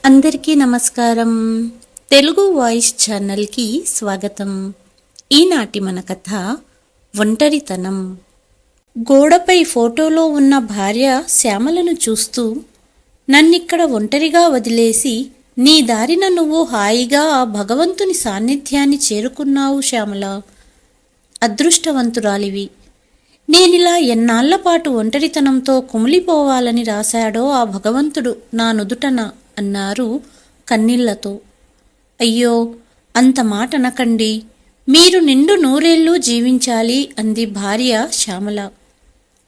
అందరికీ నమస్కారం. తెలుగు వాయిస్ ఛానల్కి స్వాగతం. ఈనాటి మన కథ ఒంటరితనం. గోడపై ఫోటోలో ఉన్న భార్య శ్యామలను చూస్తూ, నన్నిక్కడ ఒంటరిగా వదిలేసి నీ దారిన నువ్వు హాయిగా ఆ భగవంతుని సాన్నిధ్యాన్ని చేరుకున్నావు శ్యామల. అదృష్టవంతురాలివి. నేనిలా ఎన్నాళ్లపాటు ఒంటరితనంతో కుమిలిపోవాలని రాశాడో ఆ భగవంతుడు నా నుదుటన అన్నారు కన్నీళ్లతో. అయ్యో, అంత మాట అనకండి, మీరు నిండు నూరేళ్లు జీవించాలి అంది భార్య శ్యామల.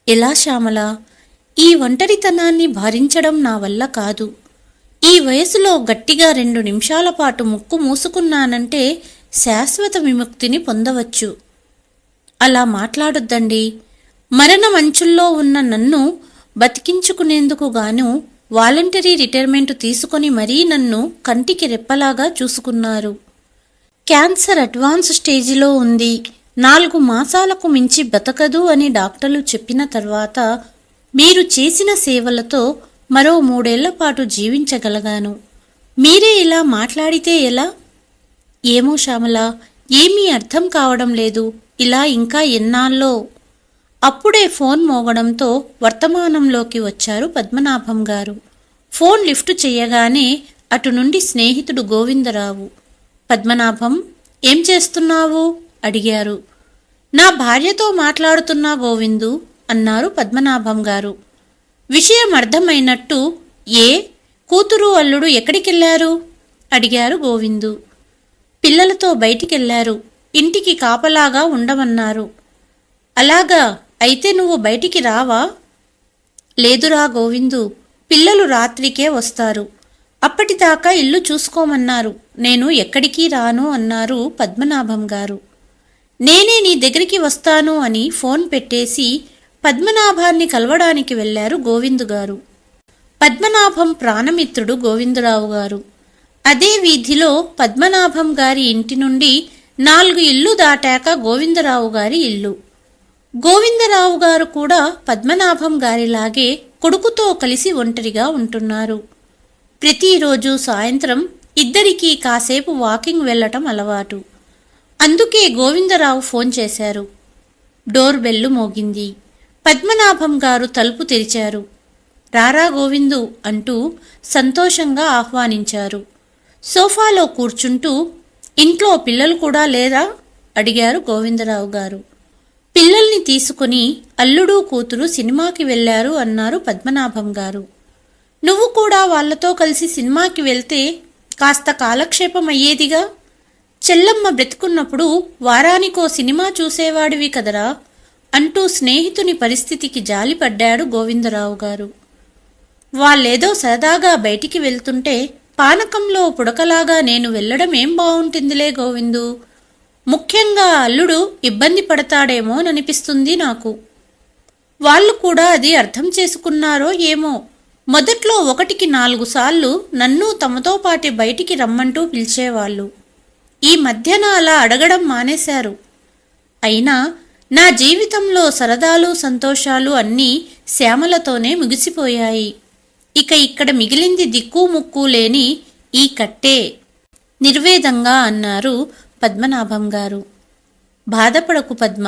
ఎలా శ్యామల? ఈ ఒంటరితనాన్ని భరించడం నా వల్ల కాదు. ఈ వయసులో గట్టిగా 2 నిమిషాల పాటు ముక్కు మూసుకున్నానంటే శాశ్వత విముక్తిని పొందవచ్చు. అలా మాట్లాడొద్దండి. మరణమంచుల్లో ఉన్న నన్ను బతికించుకునేందుకు గాను వాలంటరీ రిటైర్మెంట్ తీసుకొని మరీ నన్ను కంటికి రెప్పలాగా చూసుకున్నారు. క్యాన్సర్ అడ్వాన్స్ స్టేజిలో ఉంది, 4 మాసాలకు మించి బతకదు అని డాక్టర్లు చెప్పిన తర్వాత మీరు చేసిన సేవలతో మరో 3 ఏళ్ల పాటు జీవించగలగాను. మీరే ఇలా మాట్లాడితే ఎలా? ఏమో శ్యామల, ఏమీ అర్థం కావడం లేదు. ఇలా ఇంకా ఎన్నాళ్ళో? అప్పుడే ఫోన్ మోగడంతో వర్తమానంలోకి వచ్చారు పద్మనాభం గారు. ఫోన్ లిఫ్ట్ చెయ్యగానే అటు నుండి స్నేహితుడు గోవిందరావు. పద్మనాభం, ఏం చేస్తున్నావు అడిగారు. నా భార్యతో మాట్లాడుతున్నా గోవిందు అన్నారు పద్మనాభం గారు. విషయం అర్థమైనట్టు, ఏ కూతురు అల్లుడు ఎక్కడికెళ్లారు అడిగారు గోవిందు. పిల్లలతో బయటికెళ్లారు, ఇంటికి కాపలాగా ఉండమన్నారు. అలాగా, అయితే నువ్వు బయటికి రావా? లేదురా గోవిందు, పిల్లలు రాత్రికే వస్తారు, అప్పటిదాకా ఇల్లు చూసుకోమన్నారు. నేను ఎక్కడికి రాను అన్నారు పద్మనాభం గారు. నేనే నీ దగ్గరికి వస్తాను అని ఫోన్ పెట్టేసి పద్మనాభాన్ని కలవడానికి వెళ్లారు గోవిందు గారు. పద్మనాభం ప్రాణమిత్రుడు గోవిందరావు గారు. అదే వీధిలో పద్మనాభం గారి ఇంటి నుండి 4 ఇల్లు దాటాక గోవిందరావు గారి ఇల్లు. గోవిందరావు గారు కూడా పద్మనాభం గారిలాగే కొడుకుతో కలిసి ఒంటరిగా ఉంటున్నారు. ప్రతిరోజు సాయంత్రం ఇద్దరికీ కాసేపు వాకింగ్ వెళ్లటం అలవాటు. అందుకే గోవిందరావు ఫోన్ చేశారు. డోర్ బెల్లు మోగింది. పద్మనాభం గారు తలుపు తెరిచారు. రారా గోవిందు అంటూ సంతోషంగా ఆహ్వానించారు. సోఫాలో కూర్చుంటూ, ఇంట్లో పిల్లలు కూడా లేరా అడిగారు గోవిందరావు గారు. పిల్లల్ని తీసుకుని అల్లుడు కూతురు సినిమాకి వెళ్లారు అన్నారు పద్మనాభం గారు. నువ్వు కూడా వాళ్లతో కలిసి సినిమాకి వెళ్తే కాస్త కాలక్షేపం అయ్యేదిగా. చెల్లమ్మ బ్రతుకున్నప్పుడు వారానికో సినిమా చూసేవాడివి కదరా అంటూ స్నేహితుని పరిస్థితికి జాలిపడ్డాడు గోవిందరావు గారు. వాళ్ళేదో సరదాగా బయటికి వెళ్తుంటే పానకంలో పుడకలాగా నేను వెళ్లడం ఏం బావుంటుందిలే గోవిందు. ముఖ్యంగా అల్లుడు ఇబ్బంది పడతాడేమోననిపిస్తుంది నాకు. వాళ్ళు కూడా అది అర్థం చేసుకున్నారో ఏమో. మొదట్లో 1కి 4 సార్లు నన్ను తమతో పాటి బయటికి రమ్మంటూ పిలిచేవాళ్ళు. ఈ మధ్యన అలా అడగడం మానేశారు. అయినా నా జీవితంలో సరదాలు సంతోషాలు అన్నీ శ్యామలతోనే ముగిసిపోయాయి. ఇక ఇక్కడ మిగిలింది దిక్కు ముక్కు లేని ఈ కట్టే నిర్వేదంగా అన్నారు పద్మనాభం గారు. బాధపడకు పద్మ,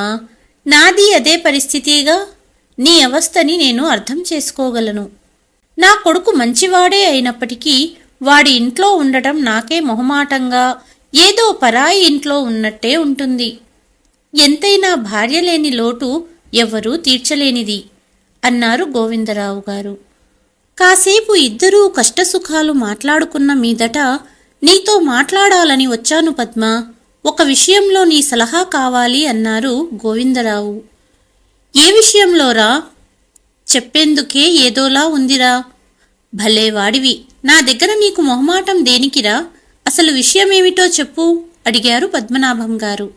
నాది అదే పరిస్థితిగా. నీ అవస్థని నేను అర్థం చేసుకోగలను. నా కొడుకు మంచివాడే అయినప్పటికీ వాడి ఇంట్లో ఉండటం నాకే మొహమాటంగా, ఏదో పరాయి ఇంట్లో ఉన్నట్టే ఉంటుంది. ఎంతైనా భార్య లేని లోటు ఎవ్వరూ తీర్చలేనిది అన్నారు గోవిందరావు గారు. కాసేపు ఇద్దరూ కష్టసుఖాలు మాట్లాడుకున్న మీదట నీతో మాట్లాడాలని వచ్చాను పద్మ. ఒక విషయంలో నీ సలహా కావాలి అన్నారు గోవిందరావు. ఏ విషయంలోరా? చెప్పేందుకే ఏదోలా ఉందిరా. భలే వాడివి, నా దగ్గర నీకు మొహమాటం దేనికిరా? అసలు విషయమేమిటో చెప్పు అడిగారు పద్మనాభం గారు.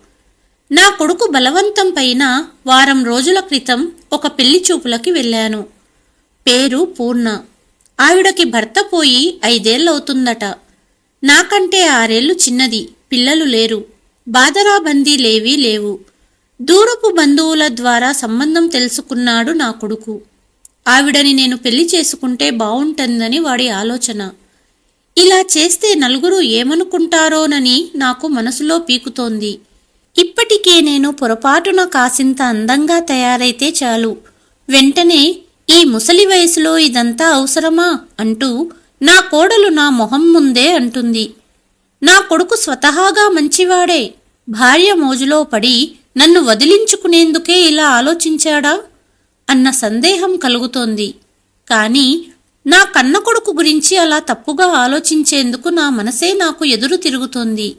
నా కొడుకు బలవంతం పైన వారం రోజుల క్రితం ఒక పెళ్లి చూపులకి వెళ్ళాను. పేరు పూర్ణ. ఆవిడకి భర్త పోయి 5 ఏళ్లవుతుందట. నాకంటే 6 ఏళ్లు చిన్నది. పిల్లలు లేరు. బాదరాబందీ లేవీ లేవు. దూరపు బంధువుల ద్వారా సంబంధం తెలుసుకున్నాడు నా కొడుకు. ఆవిడని నేను పెళ్లి చేసుకుంటే బావుంటుందని వాడి ఆలోచన. ఇలా చేస్తే నలుగురు ఏమనుకుంటారోనని నాకు మనసులో పీకుతోంది. ఇప్పటికే నేను పొరపాటున కాసింత అందంగా తయారైతే చాలు, వెంటనే ఈ ముసలి వయసులో ఇదంతా అవసరమా అంటూ నా కోడలు నా మొహం ముందే అంటుంది. నా కొడుకు స్వతహాగా మంచివాడే, భార్య మోజులో పడి నన్ను వదిలించుకునేందుకే ఇలా ఆలోచించాడా అన్న సందేహం కలుగుతోంది. కానీ నా కన్న కొడుకు గురించి అలా తప్పుగా ఆలోచించేందుకు నా మనసే నాకు ఎదురు తిరుగుతోంది.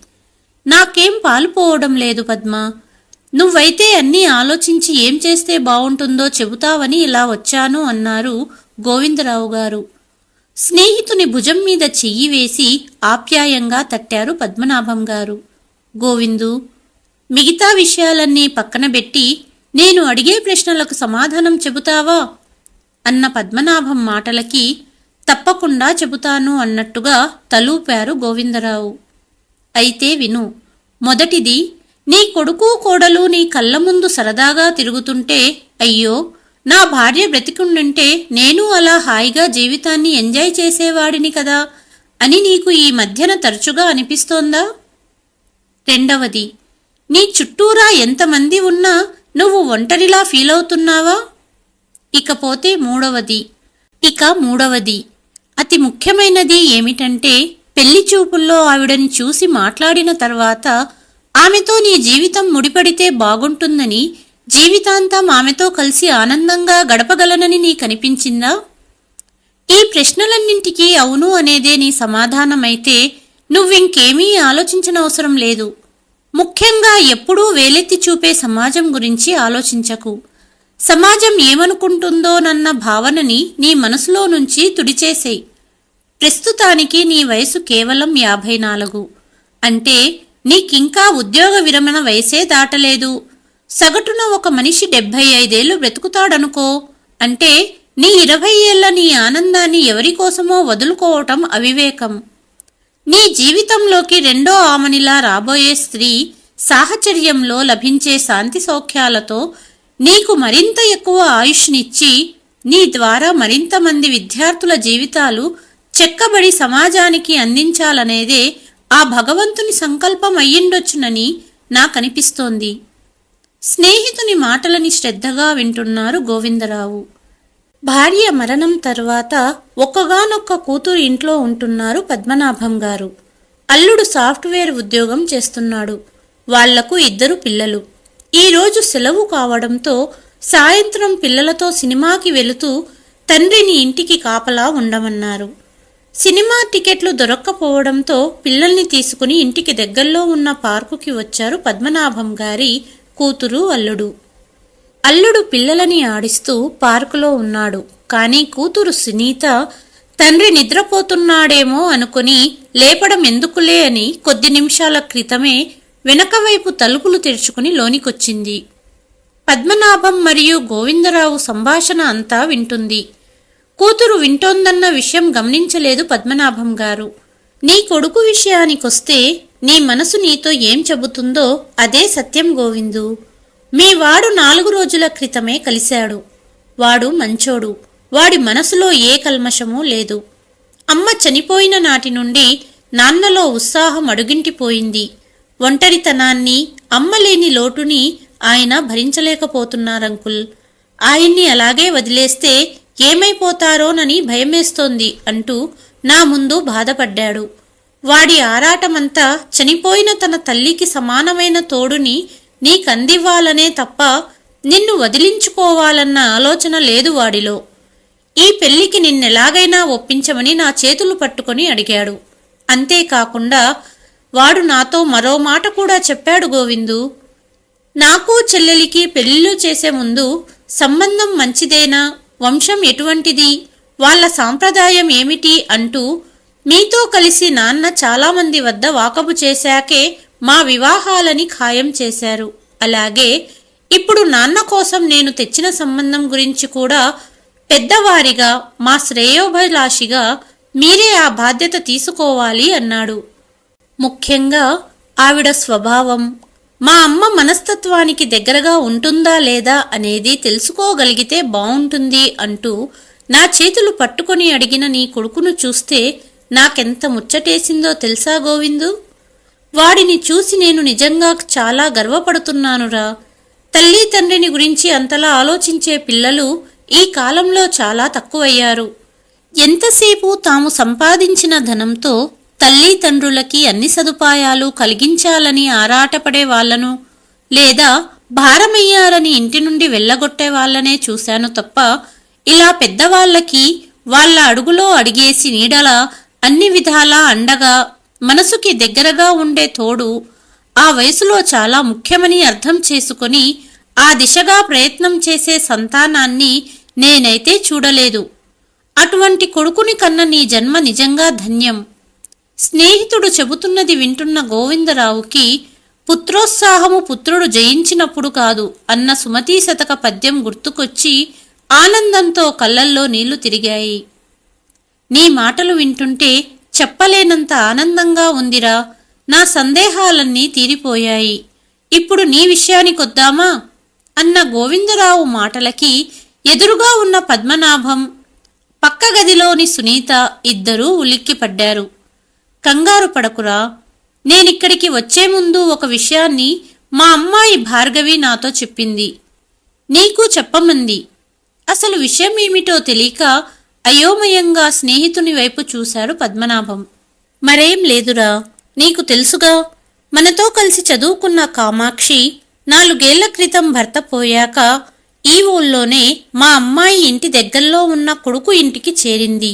నాకేం పాలుపోవడం లేదు పద్మ. నువ్వైతే అన్నీ ఆలోచించి ఏం చేస్తే బావుంటుందో చెబుతావని ఇలా వచ్చాను అన్నారు గోవిందరావు గారు. స్నేహితుని భుజం మీద చెయ్యి వేసి ఆప్యాయంగా తట్టారు పద్మనాభం గారు. గోవిందు, మిగతా విషయాలన్నీ పక్కనబెట్టి నేను అడిగే ప్రశ్నలకు సమాధానం చెబుతావా అన్న పద్మనాభం మాటలకి తప్పకుండా చెబుతాను అన్నట్టుగా తలూపారు గోవిందరావు. అయితే విను. మొదటిది, నీ కొడుకు కోడలు నీ కళ్ళ ముందు సరదాగా తిరుగుతుంటే అయ్యో నా భార్య బ్రతికుండుంటే నేను అలా హాయిగా జీవితాన్ని ఎంజాయ్ చేసేవాడిని కదా అని నీకు ఈ మధ్యన తరచుగా అనిపిస్తోందా? రెండవది, నీ చుట్టూరా ఎంతమంది ఉన్నా నువ్వు ఒంటరిలా ఫీలవుతున్నావా? ఇకపోతే మూడవది అతి ముఖ్యమైనది ఏమిటంటే, పెళ్లి చూపుల్లో ఆవిడని చూసి మాట్లాడిన తర్వాత ఆమెతో నీ జీవితం ముడిపడితే బాగుంటుందని, జీవితాంతం ఆమెతో కలిసి ఆనందంగా గడపగలనని నీకనిపించిందా? ఈ ప్రశ్నలన్నింటికీ అవును అనేదే నీ సమాధానమైతే నువ్వింకేమీ ఆలోచించనవసరం లేదు. ముఖ్యంగా ఎప్పుడూ వేలెత్తి చూపే సమాజం గురించి ఆలోచించకు. సమాజం ఏమనుకుంటుందోనన్న భావనని నీ మనసులో నుంచి తుడిచేసేయ్. ప్రస్తుతానికి నీ వయసు కేవలం 54. అంటే నీకింకా ఉద్యోగ విరమణ వయసే దాటలేదు. సగటున ఒక మనిషి 75 ఏళ్లు బ్రతుకుతాడనుకో. అంటే నీ 20 ఏళ్ల నీ ఆనందాన్ని ఎవరికోసమో వదులుకోవటం అవివేకం. నీ జీవితంలోకి రెండో ఆమనిలా రాబోయే స్త్రీ సాహచర్యంలో లభించే శాంతి సౌఖ్యాలతో నీకు మరింత ఎక్కువ ఆయుష్నిచ్చి నీ ద్వారా మరింత మంది విద్యార్థుల జీవితాలు చెక్కబడి సమాజానికి అందించాలనేదే ఆ భగవంతుని సంకల్పం అయ్యిండొచ్చునని నాకనిపిస్తోంది. స్నేహితుని మాటలని శ్రద్ధగా వింటున్నారు గోవిందరావు. భార్య మరణం తర్వాత ఒక్కగానొక్క కూతురు ఇంట్లో ఉంటున్నారు పద్మనాభం గారు. అల్లుడు సాఫ్ట్వేర్ ఉద్యోగం చేస్తున్నాడు. వాళ్లకు 2 పిల్లలు. ఈరోజు సెలవు కావడంతో సాయంత్రం పిల్లలతో సినిమాకి వెళుతూ తండ్రిని ఇంటికి కాపలా ఉండమన్నారు. సినిమా టికెట్లు దొరక్కపోవడంతో పిల్లల్ని తీసుకుని ఇంటికి దగ్గరలో ఉన్న పార్కుకి వచ్చారు పద్మనాభం గారి కూతురు అల్లుడు. అల్లుడు పిల్లలని ఆడిస్తూ పార్కులో ఉన్నాడు. కానీ కూతురు సునీత తండ్రి నిద్రపోతున్నాడేమో అనుకుని లేపడం ఎందుకులే అని కొద్ది నిమిషాల క్రితమే వెనకవైపు తలుపులు తెరుచుకుని లోనికొచ్చింది. పద్మనాభం మరియు గోవిందరావు సంభాషణ అంతా వింటుంది. కూతురు వింటోందన్న విషయం గమనించలేదు పద్మనాభం గారు. నీ కొడుకు విషయానికొస్తే నీ మనసు నీతో ఏం చెబుతుందో అదే సత్యం గోవిందు. మీ వాడు 4 రోజుల క్రితమే కలిశాడు. వాడు మంచోడు. వాడి మనసులో ఏ కల్మషమూ లేదు. అమ్మ చనిపోయిన నాటి నుండి నాన్నలో ఉత్సాహం అడుగింటిపోయింది. ఒంటరితనాన్ని, అమ్మలేని లోటుని ఆయన భరించలేకపోతున్నారంకుల్. ఆయన్ని అలాగే వదిలేస్తే ఏమైపోతారోనని భయమేస్తోంది అంటూ నా ముందు బాధపడ్డాడు. వాడి ఆరాటమంతా చనిపోయిన తన తల్లికి సమానమైన తోడుని నీకందివ్వాలనే తప్ప నిన్ను వదిలించుకోవాలన్న ఆలోచన లేదు వాడిలో. ఈ పెళ్లికి నిన్నెలాగైనా ఒప్పించమని నా చేతులు పట్టుకొని అడిగాడు. అంతేకాకుండా వాడు నాతో మరో మాట కూడా చెప్పాడు గోవిందు. నాకు చెల్లెలికి పెళ్లిళ్ళు చేసే ముందు సంబంధం మంచిదేనా, వంశం ఎటువంటిది, వాళ్ళ సాంప్రదాయం ఏమిటి అంటూ మీతో కలిసి నాన్న చాలామంది వద్ద వాకబు చేశాకే మా వివాహాలని ఖాయం చేశారు. అలాగే ఇప్పుడు నాన్న కోసం నేను తెచ్చిన సంబంధం గురించి కూడా పెద్దవారిగా, మా శ్రేయోభిలాషిగా మీరే ఆ బాధ్యత తీసుకోవాలి అన్నాడు. ముఖ్యంగా ఆవిడ స్వభావం, మా అమ్మ మనస్తత్వానికి దగ్గరగా ఉంటుందా లేదా అనేది తెలుసుకోగలిగితే బావుంటుంది అంటూ నా చేతులు పట్టుకొని అడిగిన నీ కొడుకును చూస్తే నాకెంత ముచ్చటేసిందో తెలుసా గోవిందు. వాడిని చూసి నేను నిజంగా చాలా గర్వపడుతున్నానురా. తల్లి తండ్రిని గురించి అంతలా ఆలోచించే పిల్లలు ఈ కాలంలో చాలా తక్కువయ్యారు. ఎంతసేపు తాము సంపాదించిన ధనంతో తల్లి తండ్రులకి అన్ని సదుపాయాలు కలిగించాలని ఆరాటపడే వాళ్లను, లేదా భారమయ్యారని ఇంటి నుండి వెళ్ళగొట్టే వాళ్లనే చూశాను తప్ప, ఇలా పెద్దవాళ్లకి వాళ్ల అడుగులో అడిగేసి నీడలా అన్ని విధాలా అండగా మనసుకి దగ్గరగా ఉండే తోడు ఆ వయసులో చాలా ముఖ్యమని అర్థం చేసుకొని ఆ దిశగా ప్రయత్నం చేసే సంతానాన్ని నేనైతే చూడలేదు. అటువంటి కొడుకుని కన్న నీ జన్మ నిజంగా ధన్యం. స్నేహితుడు చెబుతున్నది వింటున్న గోవిందరావుకి పుత్రోత్సాహము పుత్రుడు జయించినప్పుడు కాదు అన్న సుమతీ శతక పద్యం గుర్తుకొచ్చి ఆనందంతో కళ్ళల్లో నీళ్లు తిరిగాయి. నీ మాటలు వింటుంటే చెప్పలేనంత ఆనందంగా ఉందిరా. నా సందేహాలన్నీ తీరిపోయాయి. ఇప్పుడు నీ విషయానికొద్దామా అన్న గోవిందరావు మాటలకి ఎదురుగా ఉన్న పద్మనాభం, పక్క గదిలోని సునీత ఇద్దరూ ఉలిక్కిపడ్డారు. కంగారు పడకురా, నేనిక్కడికి వచ్చే ముందు ఒక విషయాన్ని మా అమ్మాయి భార్గవి నాతో చెప్పింది. నీకు చెప్పమంది. అసలు విషయం ఏమిటో తెలియక అయోమయంగా స్నేహితుని వైపు చూశాడు పద్మనాభం. మరేం లేదురా, నీకు తెలుసుగా, మనతో కలిసి చదువుకున్న కామాక్షి 4 ఏళ్ల క్రితం భర్త పోయాక ఈ ఊళ్ళోనే మా అమ్మాయి ఇంటి దగ్గరలో ఉన్న కొడుకు ఇంటికి చేరింది.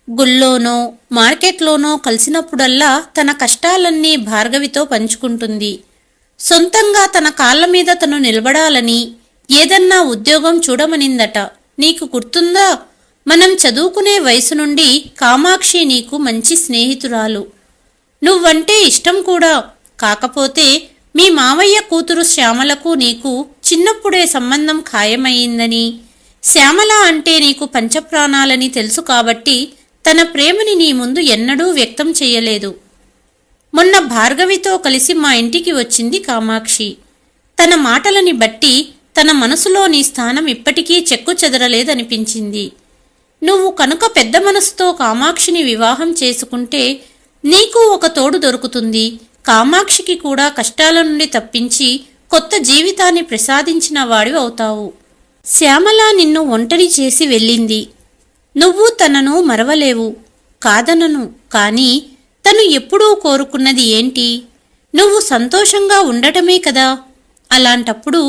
గుళ్ళోనో మార్కెట్లోనో కలిసినప్పుడల్లా తన కష్టాలన్నీ భార్గవితో పంచుకుంటుంది. సొంతంగా తన కాళ్ల మీద తను నిలబడాలని ఏదన్నా ఉద్యోగం చూడమనిందట. నీకు గుర్తుందా? మనం చదువుకునే వయసు నుండి కామాక్షి నీకు మంచి స్నేహితురాలు. నువ్వంటే ఇష్టం కూడా. కాకపోతే మీ మావయ్య కూతురు శ్యామలకు నీకు చిన్నప్పుడే సంబంధం ఖాయమయ్యిందని, శ్యామల అంటే నీకు పంచప్రాణాలని తెలుసు కాబట్టి తన ప్రేమని నీ ముందు ఎన్నడూ వ్యక్తం చెయ్యలేదు. మొన్న భార్గవితో కలిసి మా ఇంటికి వచ్చింది కామాక్షి. తన మాటలని బట్టి తన మనసులో నీ స్థానం ఇప్పటికీ చెక్కు చెదరలేదనిపించింది. నువ్వు కనుక పెద్ద మనసుతో కామాక్షిని వివాహం చేసుకుంటే నీకు ఒక తోడు దొరుకుతుంది. కామాక్షికి కూడా కష్టాల నుండి తప్పించి కొత్త జీవితాన్ని ప్రసాదించిన వాడివి అవుతావు. శ్యామల నిన్ను ఒంటరి చేసి వెళ్ళింది. నువ్వు తనను మరవలేవు, కాదనను. కానీ తను ఎప్పుడూ కోరుకున్నది ఏంటి? నువ్వు సంతోషంగా ఉండటమే కదా. అలాంటప్పుడు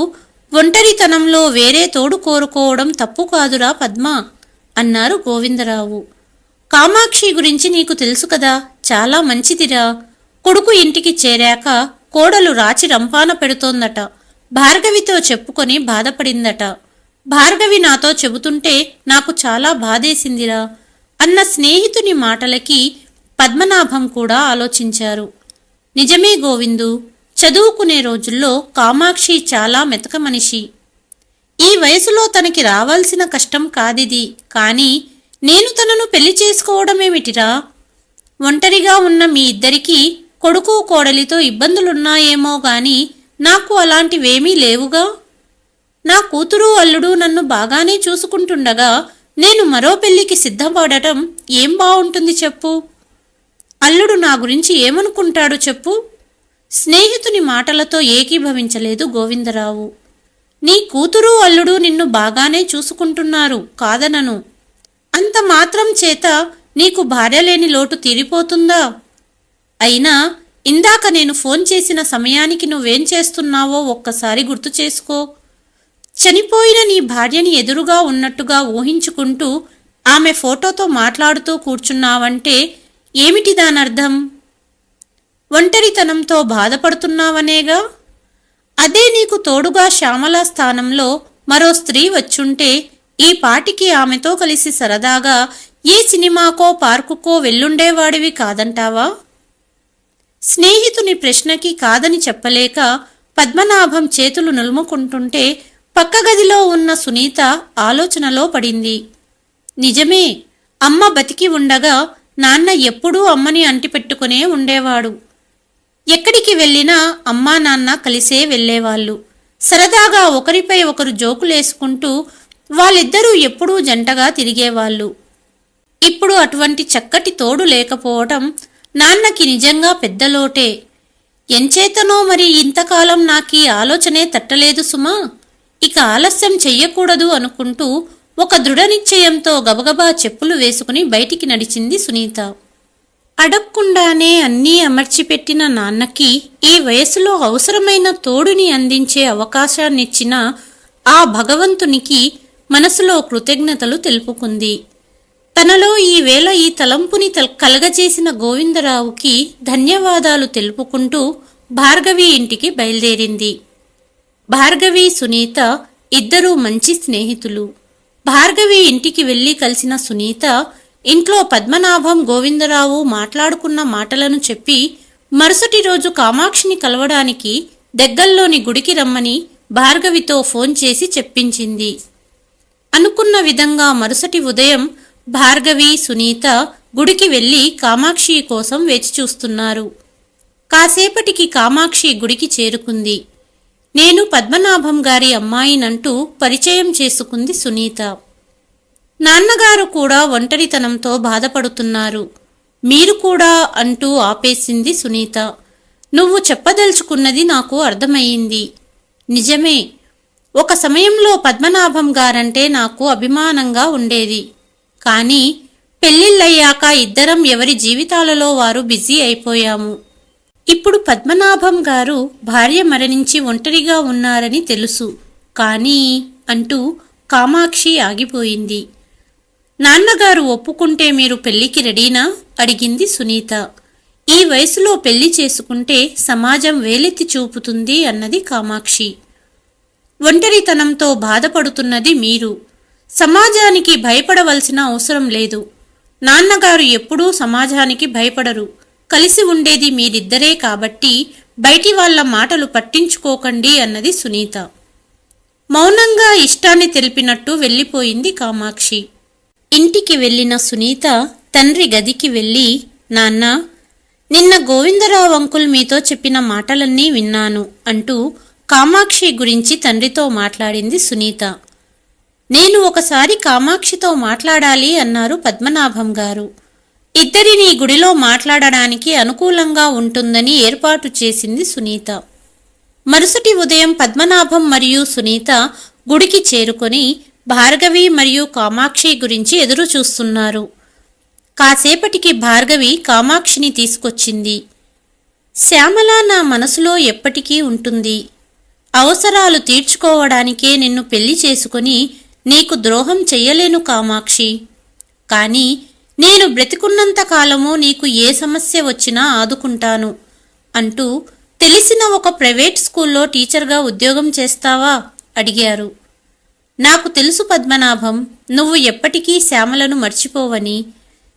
ఒంటరితనంలో వేరే తోడు కోరుకోవడం తప్పు కాదురా పద్మ అన్నారు గోవిందరావు. కామాక్షి గురించి నీకు తెలుసు కదా, చాలా మంచిదిరా. కొడుకు ఇంటికి చేరాక కోడలు రాచి రంపాన పెడుతోందట. భార్గవితో చెప్పుకొని బాధపడిందట. భార్గవి నాతో చెబుతుంటే నాకు చాలా బాధేసిందిరా అన్న స్నేహితుని మాటలకి పద్మనాభం కూడా ఆలోచించారు. నిజమే గోవిందు, చదువుకునే రోజుల్లో కామాక్షి చాలా మెతక మనిషి. ఈ వయసులో తనకి రావాల్సిన కష్టం కాదిది. కానీ నేను తనను పెళ్లి చేసుకోవడమేమిటిరా? ఒంటరిగా ఉన్న మీ ఇద్దరికీ కొడుకు కోడలితో ఇబ్బందులున్నాయేమో గాని నాకు అలాంటివేమీ లేవుగా. నా కూతురు అల్లుడు నన్ను బాగానే చూసుకుంటుండగా నేను మరో పెళ్లికి సిద్ధపడటం ఏం బావుంటుంది చెప్పు? అల్లుడు నా గురించి ఏమనుకుంటాడు చెప్పు? స్నేహితుని మాటలతో ఏకీభవించలేదు గోవిందరావు. నీ కూతురు అల్లుడు నిన్ను బాగానే చూసుకుంటున్నారు, కాదనను. అంత మాత్రం చేత నీకు భార్య లేని లోటు తీరిపోతుందా? అయినా ఇందాక నేను ఫోన్ చేసిన సమయానికి నువ్వేం చేస్తున్నావో ఒక్కసారి గుర్తు చేసుకో. చనిపోయిన నీ భార్యని ఎదురుగా ఉన్నట్టుగా ఊహించుకుంటూ ఆమె ఫోటోతో మాట్లాడుతూ కూర్చున్నావంటే ఏమిటి దానర్థం? ఒంటరితనంతో బాధపడుతున్నావనేగా. అదే నీకు తోడుగా శ్యామల స్థానంలో మరో స్త్రీ వచ్చుంటే ఈ పాటికి ఆమెతో కలిసి సరదాగా ఏ సినిమాకో పార్కుకో వెళ్ళుండేవాడివి కాదంటావా? స్నేహితుని ప్రశ్నకి కాదని చెప్పలేక పద్మనాభం చేతులు నులుముకుంటుంటే పక్క గదిలో ఉన్న సునీత ఆలోచనలో పడింది. నిజమే, అమ్మ బతికి ఉండగా నాన్న ఎప్పుడూ అమ్మని అంటిపెట్టుకునే ఉండేవాడు. ఎక్కడికి వెళ్ళినా అమ్మా నాన్న కలిసే వెళ్ళేవాళ్ళు. సరదాగా ఒకరిపై ఒకరు జోకులేసుకుంటూ వాళ్ళిద్దరూ ఎప్పుడూ జంటగా తిరిగేవాళ్ళు. ఇప్పుడు అటువంటి చక్కటి తోడు లేకపోవటం నాన్నకి నిజంగా పెద్ద లోటే. ఎంచేతనో మరి ఇంతకాలం నాకీ ఆలోచనే తట్టలేదు సుమా. ఇక ఆలస్యం చెయ్యకూడదు అనుకుంటూ ఒక దృఢ నిశ్చయంతో గబగబా చెప్పులు వేసుకుని బయటికి నడిచింది సునీత. అడగకుండానే అన్నీ అమర్చిపెట్టిన నాన్నకి ఈ వయసులో అవసరమైన తోడుని అందించే అవకాశాన్నిచ్చిన ఆ భగవంతునికి మనసులో కృతజ్ఞతలు తెలుపుకుంది. తనలో ఈ వేళ ఈ తలంపుని కలగజేసిన గోవిందరావుకి ధన్యవాదాలు తెలుపుకుంటూ భార్గవి ఇంటికి బయలుదేరింది. భార్గవి, సునీత ఇద్దరూ మంచి స్నేహితులు. భార్గవి ఇంటికి వెళ్లి కలిసిన సునీత ఇంట్లో పద్మనాభం, గోవిందరావు మాట్లాడుకున్న మాటలను చెప్పి మరుసటి రోజు కామాక్షిని కలవడానికి దగ్గర్లోని గుడికి రమ్మని భార్గవితో ఫోన్ చేసి చెప్పించింది. అనుకున్న విధంగా మరుసటి ఉదయం భార్గవి, సునీత గుడికి వెళ్లి కామాక్షి కోసం వేచి చూస్తున్నారు. కాసేపటికి కామాక్షి గుడికి చేరుకుంది. నేను పద్మనాభం గారి అమ్మాయినంటూ పరిచయం చేసుకుంది సునీత. నాన్నగారు కూడా ఒంటరితనంతో బాధపడుతున్నారు, మీరు కూడా అంటూ ఆపేసింది సునీత. నువ్వు చెప్పదలుచుకున్నది నాకు అర్థమయ్యింది. నిజమే, ఒక సమయంలో పద్మనాభం గారంటే నాకు అభిమానంగా ఉండేది. కానీ పెళ్ళిళ్ళయ్యాక ఇద్దరం ఎవరి జీవితాలలో వారు బిజీ అయిపోయాము. ఇప్పుడు పద్మనాభం గారు భార్య మరణించి ఒంటరిగా ఉన్నారని తెలుసు. కానీ అంటూ కామాక్షి ఆగిపోయింది. నాన్నగారు ఒప్పుకుంటే మీరు పెళ్లికి రెడీనా అడిగింది సునీత. ఈ వయసులో పెళ్లి చేసుకుంటే సమాజం వేలెత్తి చూపుతుంది అన్నది కామాక్షి. ఒంటరితనంతో బాధపడుతున్నది మీరు. సమాజానికి భయపడవలసిన అవసరం లేదు. నాన్నగారు ఎప్పుడూ సమాజానికి భయపడరు. కలిసి ఉండేది మీరిద్దరే కాబట్టి బయటి వాళ్ల మాటలు పట్టించుకోకండి అన్నది సునీత. మౌనంగా ఇష్టాన్ని తెలిపినట్టు వెళ్ళిపోయింది కామాక్షి. ఇంటికి వెళ్లిన సునీత తండ్రి గదికి వెళ్ళి, నాన్న, నిన్న గోవిందరావు అంకుల్ మీతో చెప్పిన మాటలన్నీ విన్నాను అంటూ కామాక్షి గురించి తండ్రితో మాట్లాడింది సునీత. నేను ఒకసారి కామాక్షితో మాట్లాడాలి అన్నారు పద్మనాభం గారు. ఇద్దరినీ గుడిలో మాట్లాడడానికి అనుకూలంగా ఉంటుందని ఏర్పాటు చేసింది సునీత. మరుసటి ఉదయం పద్మనాభం మరియు సునీత గుడికి చేరుకొని భార్గవి మరియు కామాక్షి గురించి ఎదురు చూస్తున్నారు. కాసేపటికి భార్గవి కామాక్షిని తీసుకొచ్చింది. శ్యామల నా మనసులో ఎప్పటికీ ఉంటుంది. అవసరాలు తీర్చుకోవడానికే నిన్ను పెళ్లి చేసుకుని నీకు ద్రోహం చెయ్యలేను కామాక్షి. కానీ నేను బ్రతికున్నంత కాలము నీకు ఏ సమస్య వచ్చినా ఆదుకుంటాను అంటూ తెలిసిన ఒక ప్రైవేట్ స్కూల్లో టీచర్గా ఉద్యోగం చేస్తావా అడిగారు. నాకు తెలుసు పద్మనాభం, నువ్వు ఎప్పటికీ శ్యామలను మర్చిపోవని.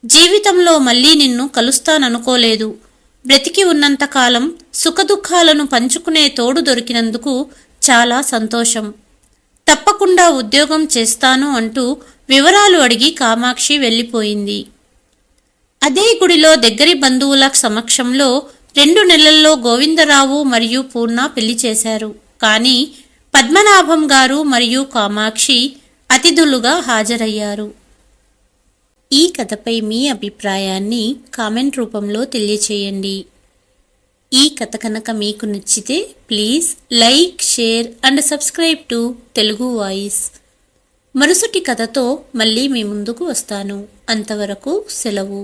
జీవితంలో మళ్ళీ నిన్ను కలుస్తాననుకోలేదు. బ్రతికి ఉన్నంతకాలం సుఖదుఖాలను పంచుకునే తోడు దొరికినందుకు చాలా సంతోషం. తప్పకుండా ఉద్యోగం చేస్తాను అంటూ వివరాలు అడిగి కామాక్షి వెళ్ళిపోయింది. అదే గుడిలో దగ్గరి బంధువుల సమక్షంలో 2 నెలల్లో గోవిందరావు మరియు పూర్ణ పెళ్లి చేశారు. కానీ పద్మనాభం గారు మరియు కామాక్షి అతిథులుగా హాజరయ్యారు. ఈ కథపై మీ అభిప్రాయాన్ని కామెంట్ రూపంలో తెలియచేయండి. ఈ కథ కనుక మీకు నచ్చితే please like, share and subscribe to Telugu voice. మరుసటి కథతో మళ్ళీ మీ ముందుకు వస్తాను. అంతవరకు సెలవు.